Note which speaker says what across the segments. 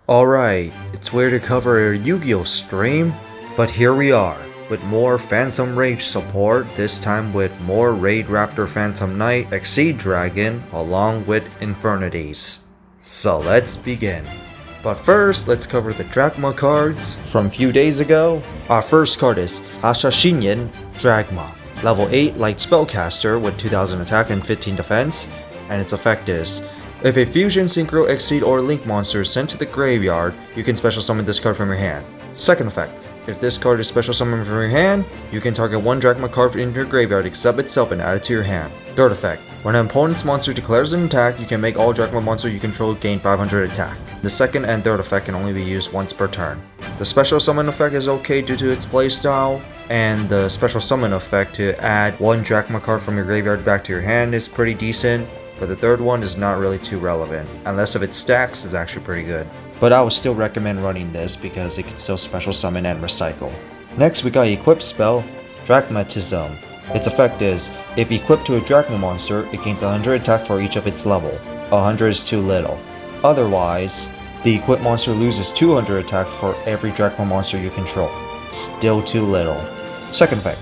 Speaker 1: Alright, it's weird to cover a Yu-Gi-Oh stream, but here we are, with more Phantom Rage support, this time with more Raidraptor Phantom Knight Exceed Dragon, along with Infernities. So let's begin. But first, let's cover the Dragma cards from a few days ago. Our first card is Ashashinyan Dragma, level 8 light spellcaster with 2000 attack and 15 defense, and its effect is: if a Fusion, Synchro, Exceed, or Link monster is sent to the graveyard, you can special summon this card from your hand. Second effect: if this card is special summoned from your hand, you can target one Dragma card in your graveyard except itself and add it to your hand. Third effect: when an opponent's monster declares an attack, you can make all Dragma monsters you control gain 500 attack. The second and third effect can only be used once per turn. The special summon effect is okay due to its playstyle, and the special summon effect to add one Dragma card from your graveyard back to your hand is pretty decent. But the third one is not really too relevant, unless if it stacks is actually pretty good. But I would still recommend running this because it can still special summon and recycle. Next we got equipped spell, Dragmatism. Its effect is, if equipped to a Dragma monster, it gains 100 attack for each of its level. 100 is too little. Otherwise, the equipped monster loses 200 attack for every Dragma monster you control. Still too little. Second effect: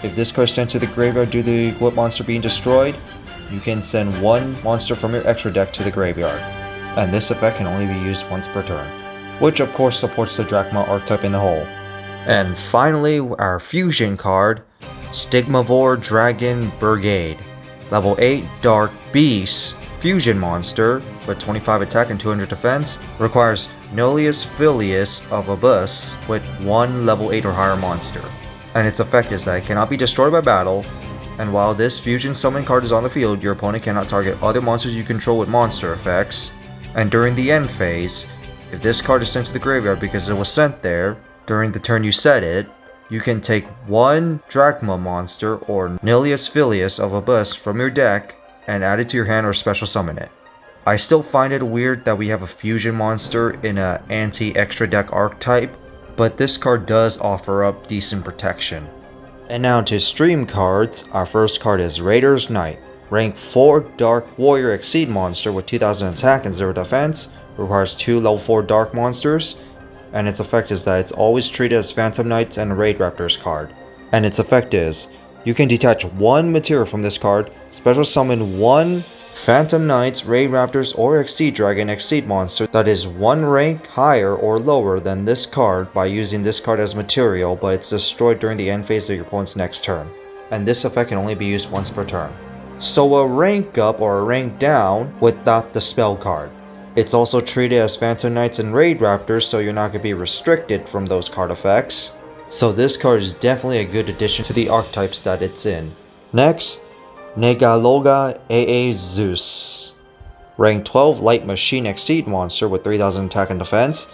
Speaker 1: if this card is sent to the graveyard due to the equipped monster being destroyed, you can send one monster from your extra deck to the graveyard, and this effect can only be used once per turn, which of course supports the Dragma archetype in the whole. And finally, our fusion card, Stigmavore Dragon Brigade, level 8 Dark Beast fusion monster with 25 attack and 200 defense, requires Nullius Filius of Abyss with one level 8 or higher monster, and its effect is that it cannot be destroyed by battle. And while this fusion summon card is on the field, your opponent cannot target other monsters you control with monster effects. And during the end phase, if this card is sent to the graveyard because it was sent there during the turn you set it, you can take one Dragma monster or Nullius Filius of Abyss from your deck and add it to your hand or special summon it. I still find it weird that we have a fusion monster in a anti-extra deck archetype, but this card does offer up decent protection. And now to stream cards. Our first card is Raider's Knight, rank 4 Dark Warrior Exceed monster with 2000 attack and 0 defense, requires 2 level 4 Dark monsters, and its effect is that it's always treated as Phantom Knights and Raidraptor's card. And its effect is, you can detach one material from this card, special summon one Phantom Knights, Raidraptors, or Exceed Dragon Exceed monster that is one rank higher or lower than this card by using this card as material, but it's destroyed during the end phase of your opponent's next turn. And this effect can only be used once per turn. So a rank up or a rank down without the spell card. It's also treated as Phantom Knights and Raidraptors, so you're not going to be restricted from those card effects. So this card is definitely a good addition to the archetypes that it's in. Next, Negaloga AA Zeus, rank 12 Light Machine Exceed monster with 3000 attack and defense,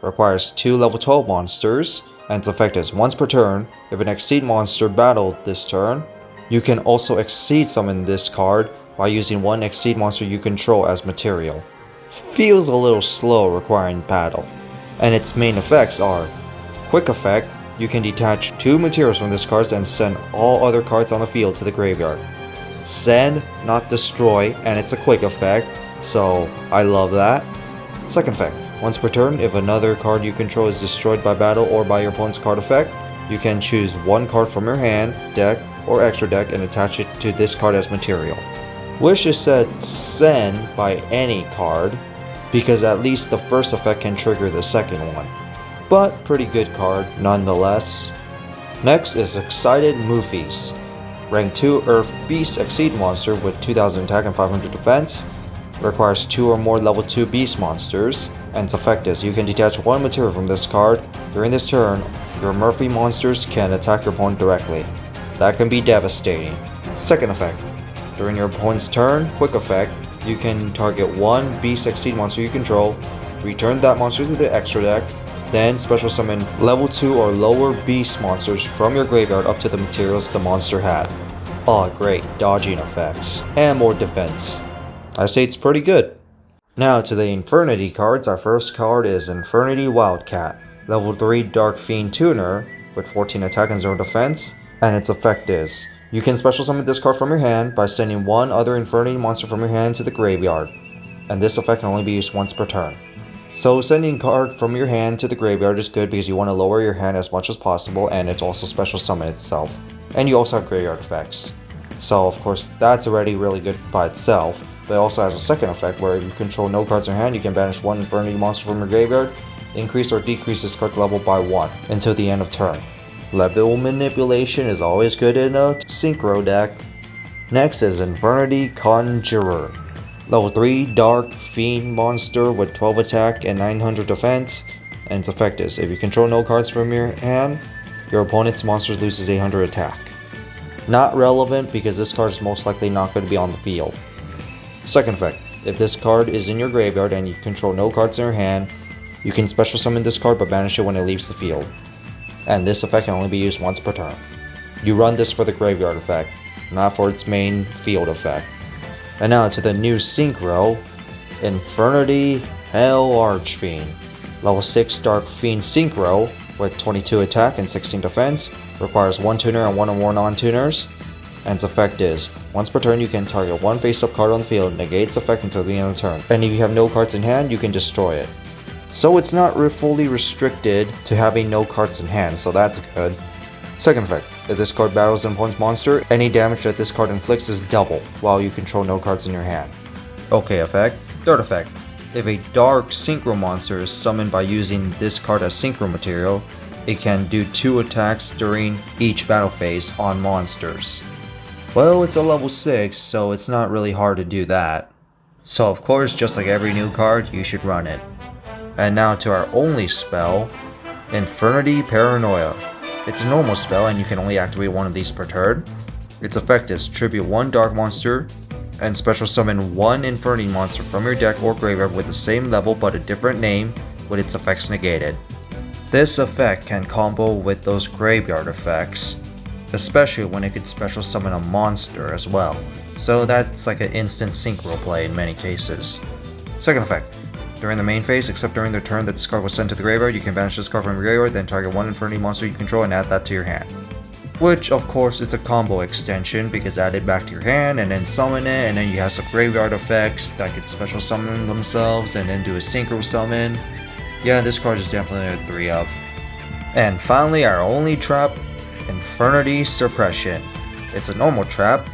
Speaker 1: requires 2 level 12 monsters, and its effect is once per turn. If an Exceed monster battled this turn, you can also Exceed summon this card by using one Exceed monster you control as material. Feels a little slow requiring battle. And its main effects are: quick effect, you can detach 2 materials from this card and send all other cards on the field to the graveyard. Send, not destroy, and it's a quick effect, so I love that. Second effect: once per turn, if another card you control is destroyed by battle or by your opponent's card effect, you can choose one card from your hand, deck, or extra deck and attach it to this card as material. Wish it said send by any card, because at least the first effect can trigger the second one. But pretty good card nonetheless. Next is Excited Moofies, rank 2 Earth Beast Exceed monster with 2000 attack and 500 defense, requires 2 or more level 2 beast monsters, and its effect is, you can detach one material from this card. During this turn, your Murphy monsters can attack your opponent directly. That can be devastating. Second effect: during your opponent's turn, quick effect, you can target one Beast Exceed monster you control, return that monster to the extra deck, then special summon level 2 or lower beast monsters from your graveyard up to the materials the monster had. Oh great, dodging effects, and more defense. I say it's pretty good. Now to the Infernity cards. Our first card is Infernity Wildcat, level 3 Dark Fiend Tuner with 14 attack and 0 defense, and its effect is, you can special summon this card from your hand by sending one other Infernity monster from your hand to the graveyard, and this effect can only be used once per turn. So sending a card from your hand to the graveyard is good because you want to lower your hand as much as possible, and it's also special summon itself. And you also have graveyard effects. So of course that's already really good by itself, but it also has a second effect where if you control no cards in your hand, you can banish one Infernity monster from your graveyard, increase or decrease this card's level by 1 until the end of turn. Level manipulation is always good in a synchro deck. Next is Infernity Conjurer. Level 3 Dark Fiend monster with 12 attack and 900 defense, and its effect is if you control no cards from your hand, your opponent's monster loses 800 attack. Not relevant because this card is most likely not going to be on the field. Second effect, if this card is in your graveyard and you control no cards in your hand, you can special summon this card but banish it when it leaves the field. And this effect can only be used once per turn. You run this for the graveyard effect, not for its main field effect. And now to the new Synchro, Infernity Archfiend. Level 6 Dark Fiend Synchro with 22 attack and 16 defense, requires 1 tuner and 1 or more non-tuners, and its effect is, once per turn you can target one face-up card on the field, negate its effect until the end of the turn, and if you have no cards in hand, you can destroy it. So it's not fully restricted to having no cards in hand, so that's good. Second effect, if this card battles an opponent's monster, any damage that this card inflicts is double, while you control no cards in your hand. Okay effect. Third effect, if a Dark Synchro monster is summoned by using this card as Synchro material, it can do 2 attacks during each battle phase on monsters. Well, it's a level 6, so it's not really hard to do that. So of course, just like every new card, you should run it. And now to our only spell, Infernity Paranoia. It's a normal spell and you can only activate one of these per turn. Its effect is tribute 1 dark monster and special summon 1 Infernity monster from your deck or graveyard with the same level but a different name with its effects negated. This effect can combo with those graveyard effects, especially when it could special summon a monster as well, so that's like an instant synchro play in many cases. Second effect, during the main phase, except during the turn that this card was sent to the graveyard, you can banish this card from your graveyard, then target 1 Infernity monster you control and add that to your hand. Which of course is a combo extension because add it back to your hand and then summon it, and then you have some graveyard effects that could special summon themselves and then do a synchro summon. Yeah, this card is definitely a 3 of. And finally, our only trap, Infernity Suppression. It's a normal trap,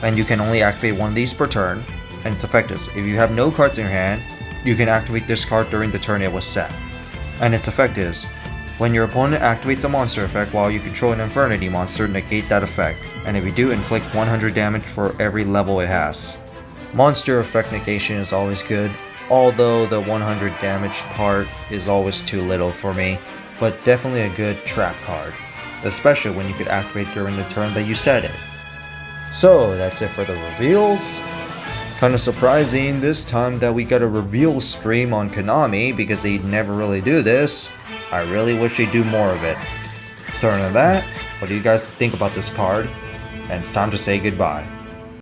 Speaker 1: and you can only activate one of these per turn, and its effect is, if you have no cards in your hand, you can activate this card during the turn it was set. And its effect is, when your opponent activates a monster effect while you control an Infernity monster, negate that effect, and if you do, inflict 100 damage for every level it has. Monster effect negation is always good, although the 100 damage part is always too little for me, but definitely a good trap card, especially when you could activate during the turn that you set it. So that's it for the reveals. Kinda surprising this time that we got a reveal stream on Konomi because they never really do this. I really wish they'd do more of it. So other than that, what do you guys think about this card? And it's time to say goodbye.